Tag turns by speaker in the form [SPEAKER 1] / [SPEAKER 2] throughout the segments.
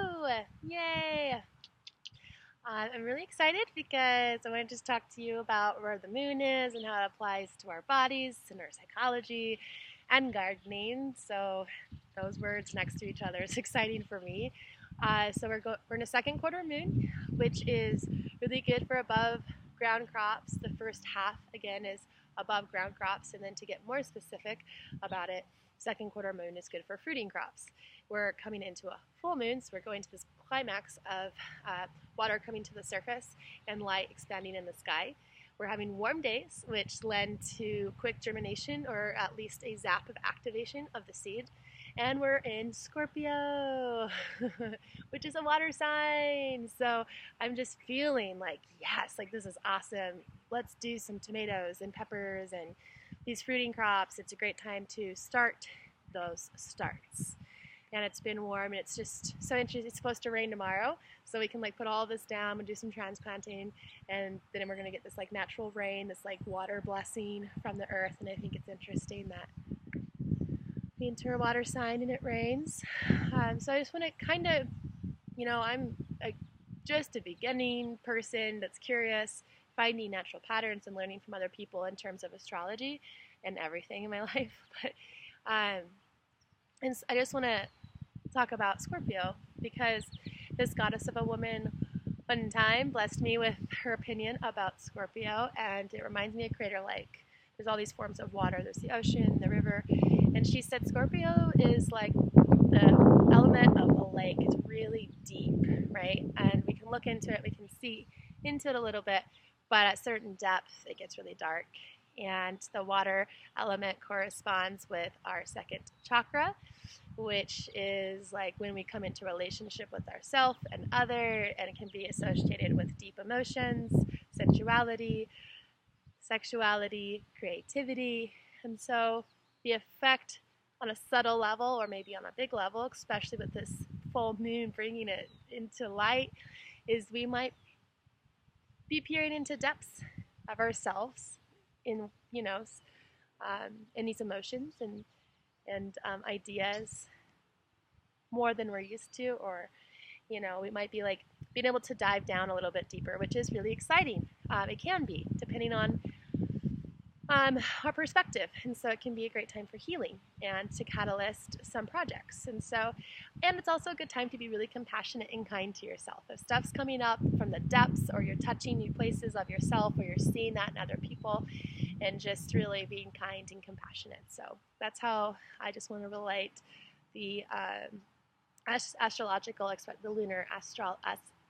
[SPEAKER 1] Hello! Yay! I'm really excited because I want to just talk to you about where the moon is and how it applies to our bodies and our psychology and gardening. So those words next to each other is exciting for me. We're in a second quarter moon, which is really good for above ground crops. The first half, again, is above ground crops. And then to get more specific about it, second quarter moon is good for fruiting crops. We're coming into a full moon, so we're going to this climax of water coming to the surface and light expanding in the sky. We're having warm days, which lend to quick germination or at least a zap of activation of the seed. And we're in Scorpio, which is a water sign. So I'm just feeling like, yes, like this is awesome. Let's do some tomatoes and peppers and these fruiting crops. It's a great time to start those starts. And it's been warm and it's just so interesting. It's supposed to rain tomorrow, so we can like put all this down and do some transplanting, and then we're gonna get this like natural rain, this like water blessing from the earth. And I think it's interesting that we enter a water sign and it rains. So I just want to kind of, I'm just a beginning person that's curious, finding natural patterns and learning from other people in terms of astrology and everything in my life. But and I just want to talk about Scorpio because this goddess of a woman one time blessed me with her opinion about Scorpio, and it reminds me of Crater Lake. There's all these forms of water. There's the ocean, the river, and she said Scorpio is like the element of a lake. It's really deep, right? And we can look into it, we can see into it a little bit, but at certain depth it gets really dark. And the water element corresponds with our second chakra, which is like when we come into relationship with ourself and other, and it can be associated with deep emotions, sensuality, sexuality, creativity. And so the effect on a subtle level, or maybe on a big level, especially with this full moon bringing it into light, is we might be peering into depths of ourselves in in these emotions and ideas more than we're used to, or we might be like being able to dive down a little bit deeper, which is really exciting. It can be, depending on our perspective, and so it can be a great time for healing and to catalyst some projects. And it's also a good time to be really compassionate and kind to yourself. If stuff's coming up from the depths, or you're touching new places of yourself, or you're seeing that in other people, and just really being kind and compassionate. So that's how I just want to relate the astrological, the lunar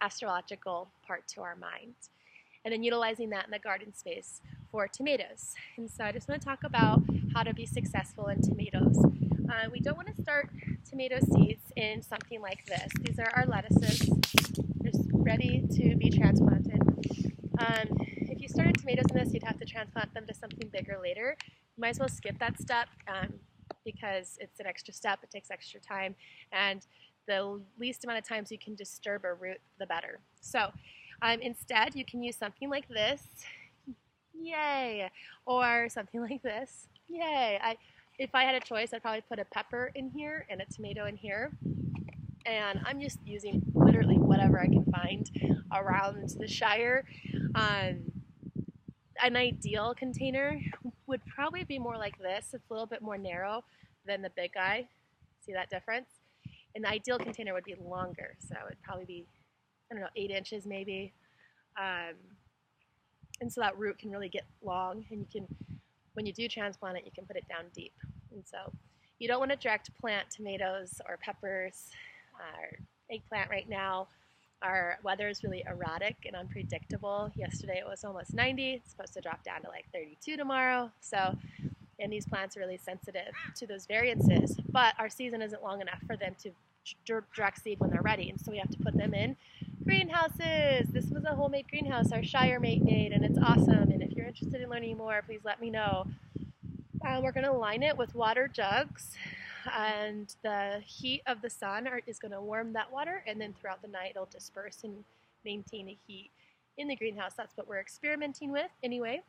[SPEAKER 1] astrological part to our mind, and then utilizing that in the garden space for tomatoes. And so I just want to talk about how to be successful in tomatoes. We don't want to start tomato seeds in something like this. These are our lettuces, just ready to be transplanted. If you started tomatoes in this, you'd have to transplant them to something bigger later. You might as well skip that step because it's an extra step, it takes extra time, and the least amount of times you can disturb a root, the better. So instead, you can use something like this, yay, or something like this, yay. If I had a choice, I'd probably put a pepper in here and a tomato in here. And I'm just using literally whatever I can find around the Shire. An ideal container would probably be more like this. It's a little bit more narrow than the big guy. See that difference? And the ideal container would be longer, so it would probably be, 8 inches maybe. And so that root can really get long, and when you do transplant it, you can put it down deep. And so you don't want to direct plant tomatoes or peppers or eggplant right now. Our weather is really erratic and unpredictable. Yesterday it was almost 90. It's supposed to drop down to like 32 tomorrow. And these plants are really sensitive to those variances, but our season isn't long enough for them to direct seed when they're ready. And so we have to put them in greenhouses. This was a homemade greenhouse our Shire mate made, and it's awesome. And if you're interested in learning more, please let me know. We're going to line it with water jugs, and the heat of the sun is going to warm that water, and then throughout the night it'll disperse and maintain a heat in the greenhouse. That's what we're experimenting with anyway.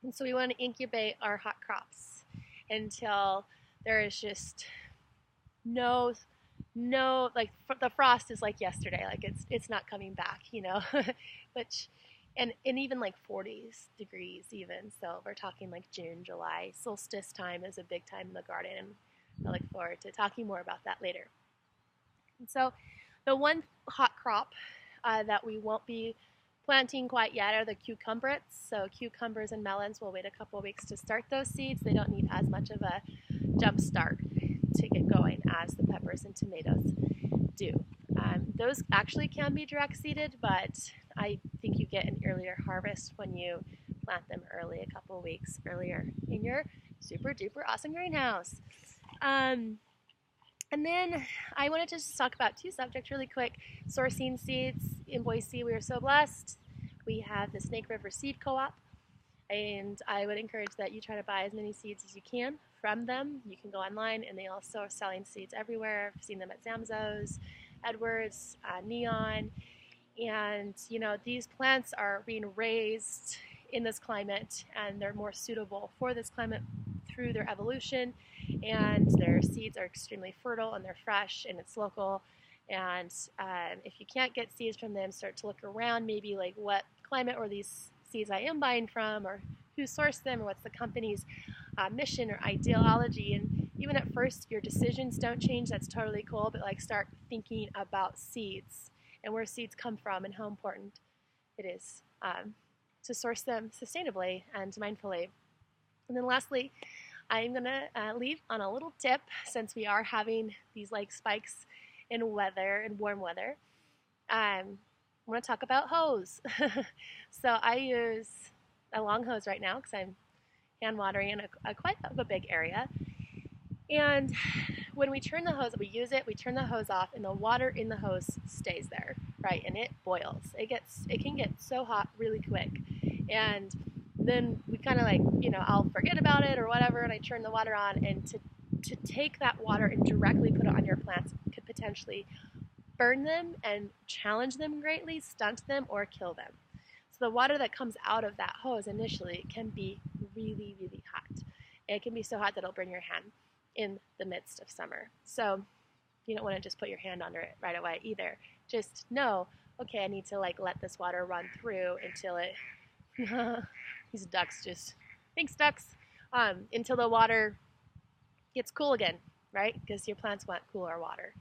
[SPEAKER 1] And so we want to incubate our hot crops until there is just no no, like the frost is like yesterday, like it's not coming back, you know. Which and even like 40s degrees even. So we're talking like June, July. Solstice time is a big time in the garden, and I look forward to talking more about that later. And so the one hot crop that we won't be planting quite yet are the cucumbers. So cucumbers and melons will wait a couple of weeks to start those seeds. They don't need as much of a jump start to get going as the peppers and tomatoes do. Those actually can be direct seeded, but I think you get an earlier harvest when you plant them early, a couple of weeks earlier in your super duper awesome greenhouse. And then I wanted to just talk about two subjects really quick. Sourcing seeds. In Boise, we are so blessed. We have the Snake River Seed Co-op, and I would encourage that you try to buy as many seeds as you can from them. You can go online, and they also are selling seeds everywhere. I've seen them at Zamzows, Edwards, Neon, and you know, these plants are being raised in this climate, and they're more suitable for this climate through their evolution, and their seeds are extremely fertile, and they're fresh, and it's local. And if you can't get seeds from them, start to look around, maybe like what climate or these seeds I am buying from, or who sourced them, or what's the company's mission or ideology. And even at first your decisions don't change, that's totally cool, but like start thinking about seeds and where seeds come from and how important it is to source them sustainably and mindfully. And then lastly, I'm gonna leave on a little tip, since we are having these like spikes in weather, in warm weather. I'm going to talk about hose. So I use a long hose right now because I'm hand watering in quite a big area. And when we turn the hose, we use it, we turn the hose off, and the water in the hose stays there, right? And it boils. It can get so hot really quick. And then we kind of like, you know, I'll forget about it or whatever, and I turn the water on, and to take that water and directly put it on your plants could potentially burn them and challenge them greatly, stunt them, or kill them. So the water that comes out of that hose initially can be really, really hot. It can be so hot that it'll burn your hand in the midst of summer. So you don't want to just put your hand under it right away either. Just know, okay, I need to like let this water run through until it, these ducks just, thanks ducks, until the water gets cool again, right? Because your plants want cooler water.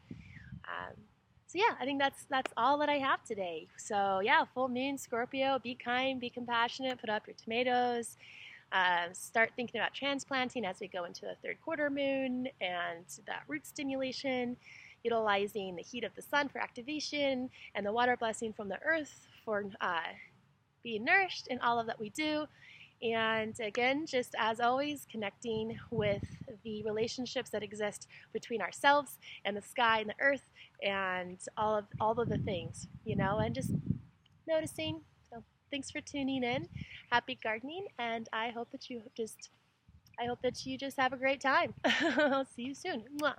[SPEAKER 1] So yeah, I think that's all that I have today. So yeah, full moon, Scorpio, be kind, be compassionate, put up your tomatoes. Start thinking about transplanting as we go into the third quarter moon and that root stimulation, utilizing the heat of the sun for activation and the water blessing from the earth for being nourished in all of that we do. And again, just as always, connecting with the relationships that exist between ourselves and the sky and the earth and all of the things, you know, and just noticing. So thanks for tuning in. Happy gardening, and I hope that you just have a great time. I'll see you soon. Mwah.